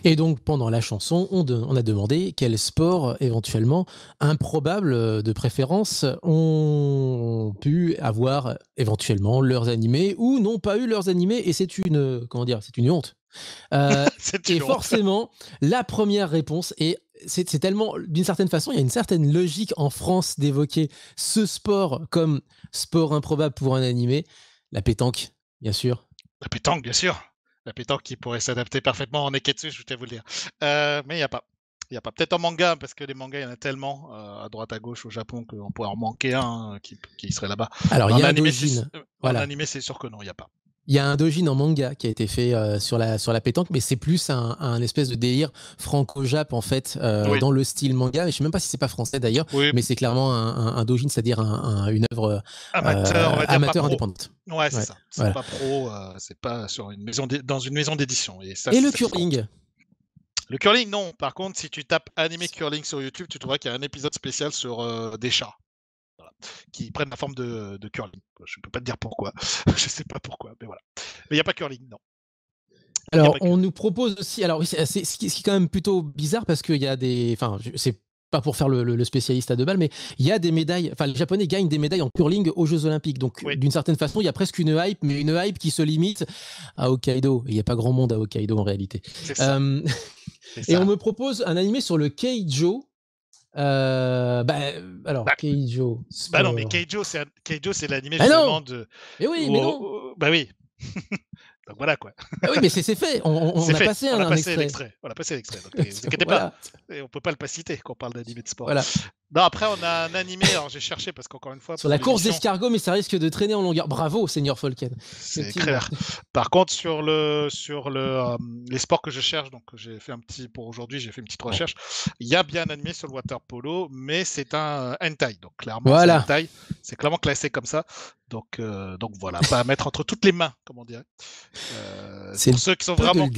Et donc, pendant la chanson, on a demandé quels sports, éventuellement, improbables de préférence, ont pu avoir éventuellement leurs animés ou n'ont pas eu leurs animés. Et c'est une, comment dire, c'est une honte. Et forcément, la première réponse est c'est tellement, d'une certaine façon, il y a une certaine logique en France d'évoquer ce sport comme sport improbable pour un animé. La pétanque, bien sûr. La pétanque, bien sûr. La pétanque qui pourrait s'adapter parfaitement en neketsu, je vais vous le dire. Mais il n'y a pas. Il n'y a pas. Peut-être en manga, parce que les mangas, il y en a tellement à droite, à gauche au Japon qu'on pourrait en manquer un qui serait là-bas. Alors, il y a un animé, dojin. En animé, c'est sûr que non, il n'y a pas. Il y a un dojin en manga qui a été fait sur la pétanque, mais c'est plus un espèce de délire franco-jap en fait, dans le style manga. Je ne sais même pas si c'est pas français d'ailleurs, mais c'est clairement un dojin, c'est-à-dire une œuvre amateur indépendante. Ouais, c'est ça. C'est pas pro, c'est pas sur dans une maison d'édition. Et le curling. Le curling, non. Par contre, si tu tapes animé curling sur YouTube, tu trouveras qu'il y a un épisode spécial sur des chats. Voilà, qui prennent la forme de curling. Je ne peux pas te dire pourquoi. Je ne sais pas pourquoi, mais voilà. Mais il n'y a pas curling, non. Alors, on nous propose aussi... Alors, oui, c'est ce qui est quand même plutôt bizarre parce qu'il y a des... Enfin, c'est pas pour faire le spécialiste à 2 balles, mais il y a des médailles... Enfin, les Japonais gagnent des médailles en curling aux Jeux Olympiques. Donc, d'une certaine façon, il y a presque une hype, mais une hype qui se limite à Hokkaido. Il n'y a pas grand monde à Hokkaido, en réalité. C'est ça. Et on me propose un animé sur le Keijo. Keijo. Bah non, mais Keijo, c'est l'animé justement de. Mais oui, mais non. Bah oui. Donc voilà quoi. Ah oui, mais c'est fait. On a passé un extrait. On a passé l'extrait. Donc ne vous inquiétez pas. On peut pas le pas citer quand on parle d'animé de sport. Voilà. Non, après on a un animé. Alors j'ai cherché parce qu'encore une fois. Sur la course d'escargot, mais ça risque de traîner en longueur. Bravo, Seigneur Falken. C'est clair. Par contre, sur les sports que je cherche, donc j'ai fait pour aujourd'hui, j'ai fait une petite recherche. Il y a bien un animé sur le water polo, mais c'est un hentai. Donc clairement, c'est un hentai. C'est clairement classé comme ça. Donc voilà, pas à mettre entre toutes les mains, comme on dirait. Pour ceux qui sont vraiment.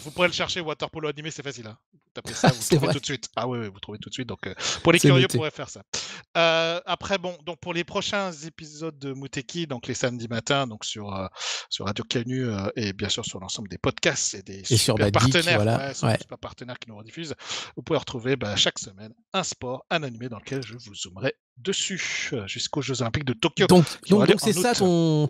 Vous pourrez le chercher, water polo animé, c'est facile. Hein. Vous tapez ça, vous trouvez tout de suite. Ah oui, vous trouvez tout de suite. Donc pour les curieux, vous pourrez faire ça. Après, donc pour les prochains épisodes de Muteki, donc les samedis matins, donc sur Radio Canu et bien sûr sur l'ensemble des podcasts et des super partenaires, super partenaires qui nous rediffusent, vous pouvez retrouver chaque semaine un sport, un animé dans lequel je vous zoomerai dessus jusqu'aux Jeux Olympiques de Tokyo. Donc c'est ça ton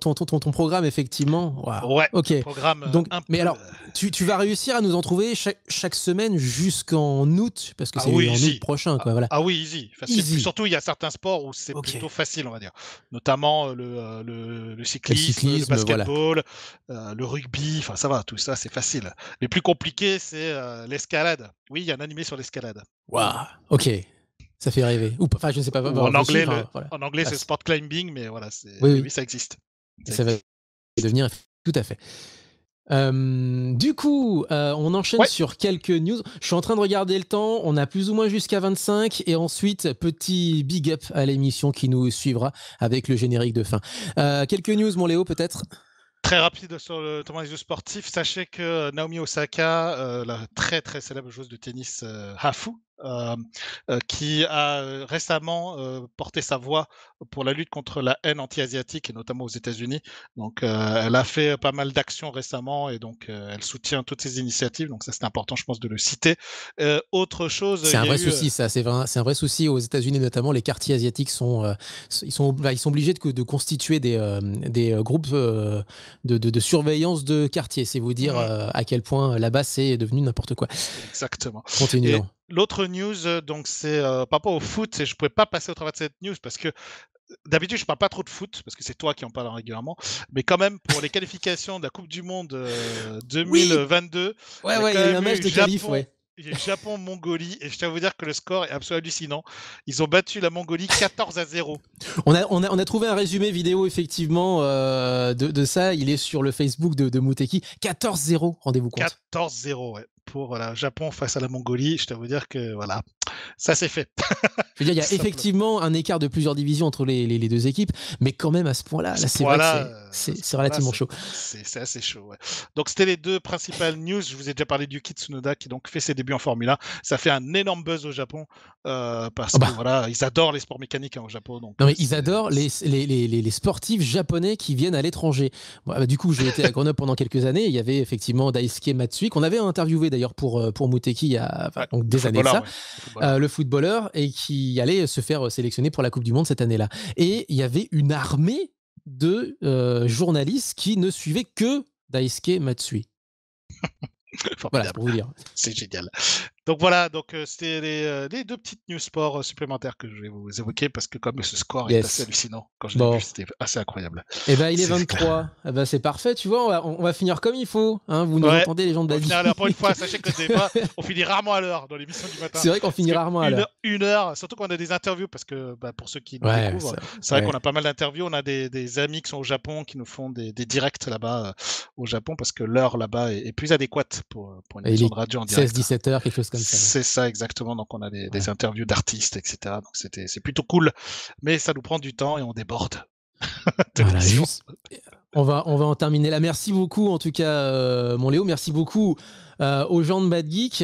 programme effectivement. Wow. Ouais. Ok. Programme. Donc, mais alors, tu vas réussir à nous en trouver chaque semaine jusqu'en août parce que c'est en août prochain, quoi. Voilà. Ah oui, easy. Facile. Surtout, il y a certains sports où c'est plutôt facile, on va dire. Notamment le cyclisme, le basketball, le rugby. Enfin, ça va. Tout ça, c'est facile. Les plus compliqués, c'est l'escalade. Oui, il y a un animé sur l'escalade. Waouh. Ok. Ça fait rêver. Enfin, je ne sais pas. En anglais, c'est sport climbing, mais voilà, oui, ça existe. Ça va devenir tout à fait. Du coup, on enchaîne sur quelques news. Je suis en train de regarder le temps. On a plus ou moins jusqu'à 25. Et ensuite, petit big up à l'émission qui nous suivra avec le générique de fin. Quelques news, mon Léo, peut-être ? Très rapide sur le tournoi des jeux sportifs. Sachez que Naomi Osaka, la très très célèbre joueuse de tennis Hafu, qui a récemment porté sa voix pour la lutte contre la haine anti-asiatique, et notamment aux États-Unis. Donc, elle a fait pas mal d'actions récemment, et donc elle soutient toutes ces initiatives. Donc, ça, c'est important, je pense, de le citer. Autre chose... C'est un vrai souci, ça. C'est un vrai souci aux États-Unis, notamment. Les quartiers asiatiques ils sont obligés de constituer des groupes de surveillance de quartier. C'est vous dire à quel point là-bas, c'est devenu n'importe quoi. Exactement. Continuons. L'autre news, donc c'est par rapport au foot, et je ne pouvais pas passer au travers de cette news parce que d'habitude je ne parle pas trop de foot parce que c'est toi qui en parles régulièrement, mais quand même pour les qualifications de la Coupe du Monde 2022, il y a eu un match de qualif, il y a eu Japon-Mongolie, et je tiens à vous dire que le score est absolument hallucinant. Ils ont battu la Mongolie 14-0. On a trouvé un résumé vidéo effectivement de ça. Il est sur le Facebook de Muteki. 14-0, rendez-vous compte. 14-0, ouais. Pour Japon face à la Mongolie, je tiens à vous dire que voilà, Ça c'est fait. Je veux dire, il y a effectivement un écart de plusieurs divisions entre les deux équipes, mais quand même à ce point-là, là, c'est vrai que c'est relativement chaud. C'est assez chaud, ouais. Donc c'était les deux principales news. Je vous ai déjà parlé de Yuki Tsunoda qui donc fait ses débuts en Formule 1. Ça fait un énorme buzz au Japon parce que voilà, ils adorent les sports mécaniques au Japon. Donc, non mais ils adorent les sportifs japonais qui viennent à l'étranger. Bon, du coup, j'ai été à Grenoble pendant quelques années. Il y avait effectivement Daisuke Matsui qu'on avait interviewé d'ailleurs pour Muteki il y a donc des années de ça, le footballeur, et qui allait se faire sélectionner pour la Coupe du Monde cette année-là. Et il y avait une armée de journalistes qui ne suivaient que Daisuke Matsui. Voilà, c'est pour vous dire. C'est génial. Donc voilà, donc c'était les deux petites news sport supplémentaires que je vais vous évoquer parce que comme ce score est assez hallucinant, quand je l'ai vu, c'était assez incroyable. Et ben il est 23. Eh ben, c'est parfait, tu vois, on va finir comme il faut. Hein, vous nous entendez, les gens de Badi. Pour une fois, sachez que des fois, on finit rarement à l'heure dans l'émission du matin. C'est vrai qu'on finit rarement à l'heure. Une heure, surtout quand on a des interviews, parce que pour ceux qui nous découvrent, c'est vrai qu'on a pas mal d'interviews. On a des amis qui sont au Japon qui nous font des directs là-bas au Japon parce que l'heure là-bas est plus adéquate pour une émission de radio en direct. 16-17 heures, quelque chose comme ça. C'est ça, exactement. Donc, on a des interviews d'artistes, etc. Donc, c'est plutôt cool. Mais ça nous prend du temps et on déborde. Voilà, on va en terminer là. Merci beaucoup, en tout cas, mon Léo. Merci beaucoup aux gens de Bad Geek.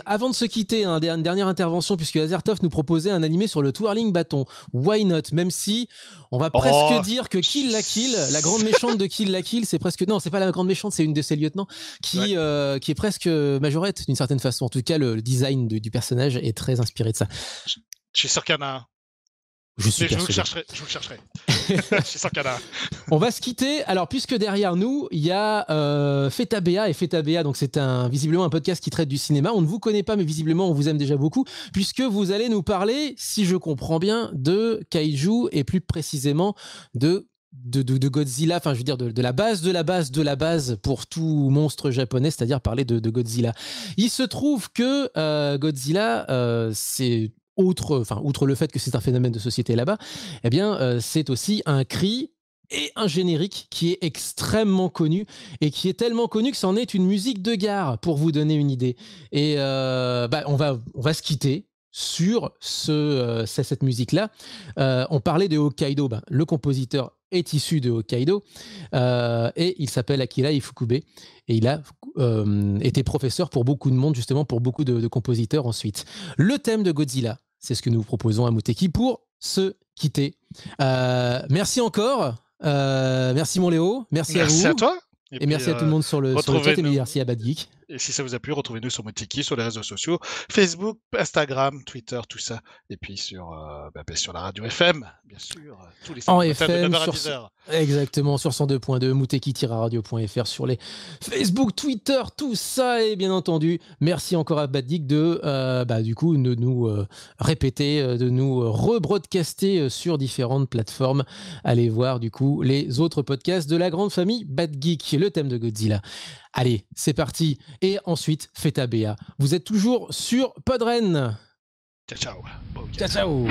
Avant de se quitter, une dernière intervention, puisque Azertov nous proposait un animé sur le twirling bâton. Why not? Même si on va presque dire que Kill la Kill, la grande méchante de Kill la Kill, c'est presque... Non, c'est pas la grande méchante, c'est une de ses lieutenants qui est presque majorette d'une certaine façon. En tout cas, le design du personnage est très inspiré de ça. Je suis sûr qu'il y en a un. Je vous le chercherai. Je suis sûr qu'il y en a un. On va se quitter. Alors, puisque derrière nous, il y a Feta Bea. Et Feta Bea, donc c'est visiblement un podcast qui traite du cinéma. On ne vous connaît pas, mais visiblement, on vous aime déjà beaucoup, puisque vous allez nous parler, si je comprends bien, de Kaiju et plus précisément de Godzilla, enfin je veux dire de la base de la base de la base pour tout monstre japonais, c'est-à-dire parler de Godzilla. Il se trouve que Godzilla, c'est... outre le fait que c'est un phénomène de société là-bas, eh bien, c'est aussi un cri et un générique qui est extrêmement connu et qui est tellement connu que c'en est une musique de gare, pour vous donner une idée. Et on va se quitter sur cette musique-là. On parlait de Hokkaido. Le compositeur est issu de Hokkaido et il s'appelle Akira Ifukube et il a été professeur pour beaucoup de monde, justement pour beaucoup de compositeurs ensuite. Le thème de Godzilla, c'est ce que nous proposons à Muteki pour se quitter. Merci encore. Merci mon Léo. Merci à vous. Merci à toi. Et merci à tout le monde sur le chat et merci à Bad Geek. Et si ça vous a plu, retrouvez-nous sur Muteki, sur les réseaux sociaux, Facebook, Instagram, Twitter, tout ça. Et puis sur la radio FM, bien sûr. Tous les en FM, exactement, sur 102.2, muteki-radio.fr, sur les Facebook, Twitter, tout ça. Et bien entendu, merci encore à Bad Geek de nous répéter, de nous rebroadcaster sur différentes plateformes. Allez voir du coup les autres podcasts de la grande famille Bad Geek, le thème de Godzilla. Allez, c'est parti. Et ensuite, Feta Bea. Vous êtes toujours sur Podren. Ciao, ciao. Ciao, ciao.